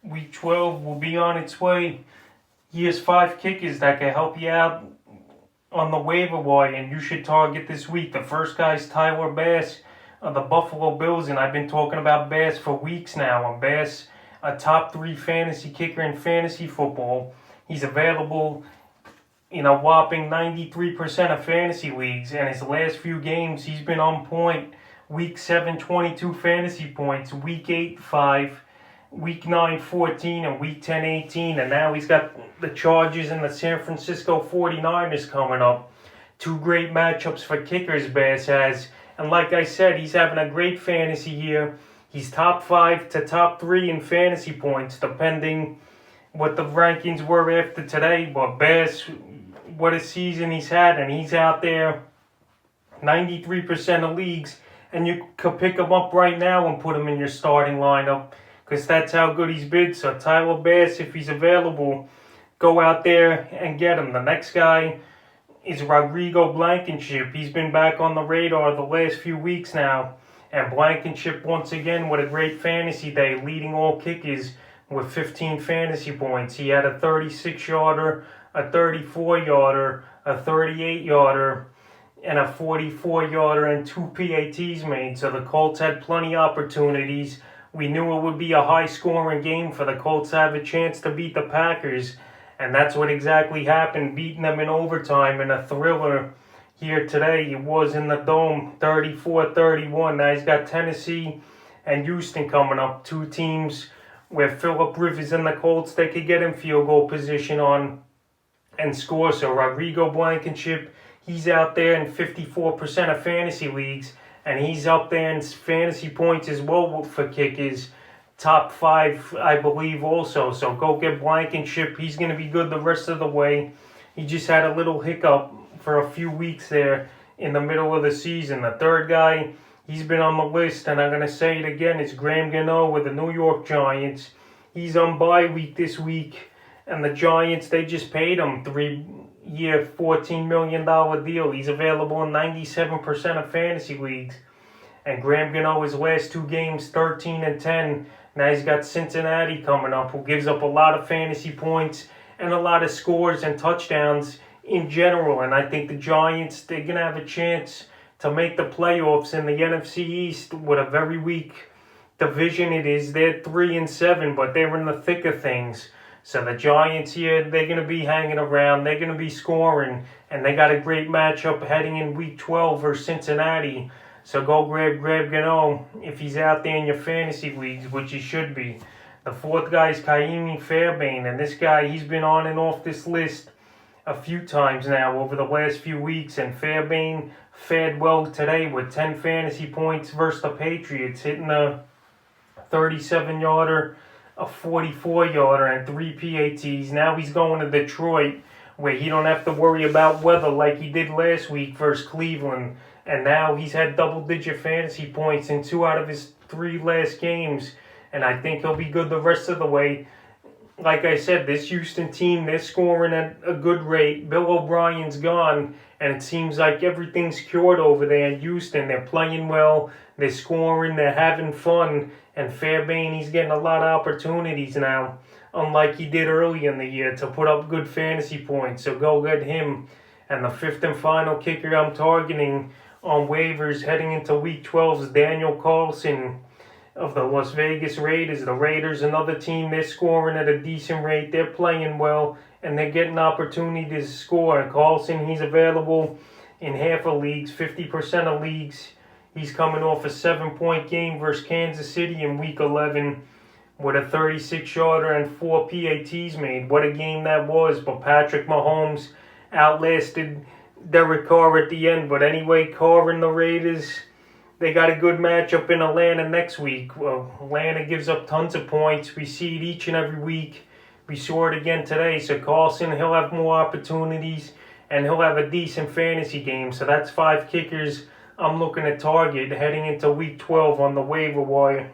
Week 12 will be on its way. Here's 5 kickers that can help you out on the waiver wire, and you should target this week. The first guy is Tyler Bass of the Buffalo Bills, and I've been talking about Bass for weeks now. And Bass, a top 3 fantasy kicker in fantasy football. He's available in a whopping 93% of fantasy leagues, and his last few games he's been on point. Week 7, 22 fantasy points. Week 8, 5. Week 9, 14, and Week 10, 18. And now he's got the Chargers and the San Francisco 49ers coming up. 2 great matchups for kickers, Bass has. And like I said, he's having a great fantasy year. He's top 5 to top 3 in fantasy points, depending what the rankings were after today. But Bass, what a season he's had, and he's out there 93% of leagues. And you could pick him up right now and put him in your starting lineup, because that's how good he's been. So Tyler Bass, if he's available, go out there and get him. The next guy is Rodrigo Blankenship. He's been back on the radar the last few weeks now. And Blankenship, once again, with a great fantasy day, leading all kickers with 15 fantasy points. He had a 36-yarder, a 34-yarder, a 38-yarder, and a 44-yarder, and 2 PATs made. So the Colts had plenty of opportunities. We knew it would be a high-scoring game for the Colts to have a chance to beat the Packers. And that's what exactly happened, beating them in overtime in a thriller here today. It was in the Dome, 34-31. Now he's got Tennessee and Houston coming up, 2 teams where Phillip Rivers and the Colts, they could get in field goal position on and score. So Rodrigo Blankenship, he's out there in 54% of fantasy leagues, and he's up there in fantasy points as well for kickers. Top 5, I believe, also. So go get Blankenship. He's going to be good the rest of the way. He just had a little hiccup for a few weeks there in the middle of the season. The third guy, he's been on the list, and I'm going to say it again, it's Graham Gano with the New York Giants. He's on bye week this week, and the Giants, they just paid him 3-year, $14 million deal. He's available in 97% of fantasy leagues. And Graham Gano, his last 2 games, 13 and 10. Now he's got Cincinnati coming up, who gives up a lot of fantasy points and a lot of scores and touchdowns in general. And I think the Giants, they're going to have a chance to make the playoffs in the NFC East with a very weak division it is. They're 3-7, but they're in the thick of things. So the Giants here, they're going to be hanging around. They're going to be scoring. And they got a great matchup heading in Week 12 versus Cincinnati. So go grab Gano if he's out there in your fantasy leagues, which he should be. The fourth guy is Fairbairn. And this guy, he's been on and off this list a few times now over the last few weeks. And Fairbairn fared well today with 10 fantasy points versus the Patriots, hitting a 37-yarder, a 44-yarder, and 3 PATs. Now he's going to Detroit, where he don't have to worry about weather like he did last week versus Cleveland. And now he's had double-digit fantasy points in 2 out of his 3 last games. And I think he'll be good the rest of the way. Like I said, this Houston team, they're scoring at a good rate. Bill O'Brien's gone, and it seems like everything's cured over there in Houston. They're playing well, they're scoring, they're having fun. And Fairbairn, he's getting a lot of opportunities now, unlike he did early in the year, to put up good fantasy points. So go get him. And the 5th and final kicker I'm targeting on waivers heading into Week 12 is Daniel Carlson of the Las Vegas Raiders. The Raiders, another team, they're scoring at a decent rate. They're playing well, and they're getting opportunities to score. And Carlson, he's available in half of leagues, 50% of leagues. He's coming off a 7-point game versus Kansas City in Week 11 with a 36-yarder and 4 PATs made. What a game that was. But Patrick Mahomes outlasted Derek Carr at the end. But anyway, Carr and the Raiders, they got a good matchup in Atlanta next week. Well, Atlanta gives up tons of points. We see it each and every week. We saw it again today. So Carlson, he'll have more opportunities, and he'll have a decent fantasy game. So that's 5 kickers I'm looking to target heading into Week 12 on the waiver wire.